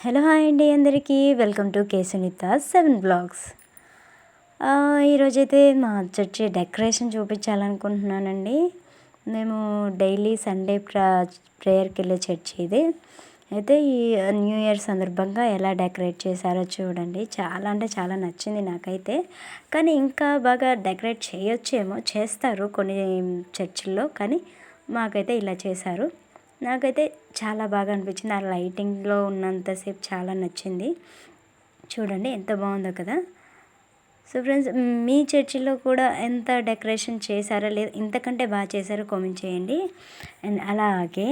Hello hi అండి అందరికీ welcome to K Sunitha 7 blogs. ఈరోజైతే మా చర్చి డెకరేషన్ చూపించాలనుకుంటున్నానండి. మేము డైలీ సండే ప్రేయర్కి వెళ్ళే చర్చి ఇది. అయితే ఈ న్యూ ఇయర్ సందర్భంగా ఎలా డెకరేట్ చేశారో చూడండి. చాలా అంటే చాలా నచ్చింది నాకైతే. కానీ ఇంకా బాగా డెకరేట్ చేయొచ్చేమో, చేస్తారు కొన్ని చర్చిల్లో, కానీ మాకైతే ఇలా చేశారు. నాకైతే చాలా బాగా అనిపించింది. ఆ లైటింగ్లో ఉన్నంతసేపు చాలా నచ్చింది. చూడండి ఎంత బాగుందో కదా. సో ఫ్రెండ్స్, మీ చర్చిలో కూడా ఎంత డెకరేషన్ చేశారో లేదా ఇంతకంటే బాగా చేశారో కామెంట్ చేయండి. అండ్ అలాగే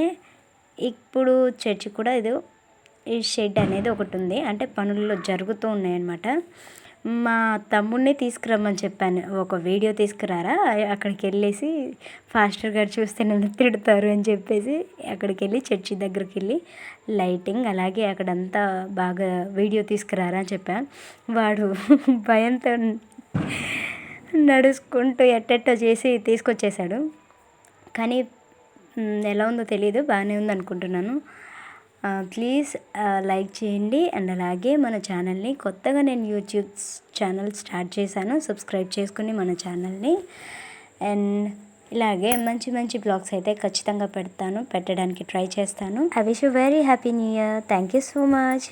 ఇప్పుడు చర్చి కూడా ఈ షెడ్ అనేది ఒకటి ఉంది, అంటే పనుల్లో జరుగుతూ ఉన్నాయన్నమాట. మా తమ్ముడిని తీసుకురమ్మని చెప్పాను, ఒక వీడియో తీసుకురారా, అక్కడికి వెళ్ళేసి ఫాస్టర్ గారు చూస్తే నన్ను తిడతారు అని చెప్పేసి అక్కడికి వెళ్ళి చర్చి దగ్గరికి వెళ్ళి లైటింగ్ అలాగే అక్కడంతా బాగా వీడియో తీసుకురారా అని చెప్పాను. వాడు భయంతో నడుచుకుంటూ ఎట్టెట్టో చేసి తీసుకొచ్చేసాడు. కానీ ఎలా ఉందో తెలియదు, బాగానే ఉంది అనుకుంటున్నాను. ప్లీజ్ లైక్ చేయండి. అండ్ అలాగే మన ఛానల్ని కొత్తగా నేను యూట్యూబ్ ఛానల్ స్టార్ట్ చేశాను, సబ్స్క్రైబ్ చేసుకుని మన ఛానల్ని. అండ్ ఇలాగే మంచి మంచి బ్లాగ్స్ అయితే ఖచ్చితంగా పెట్టడానికి ట్రై చేస్తాను. I wish you very happy new year. Thank you so much.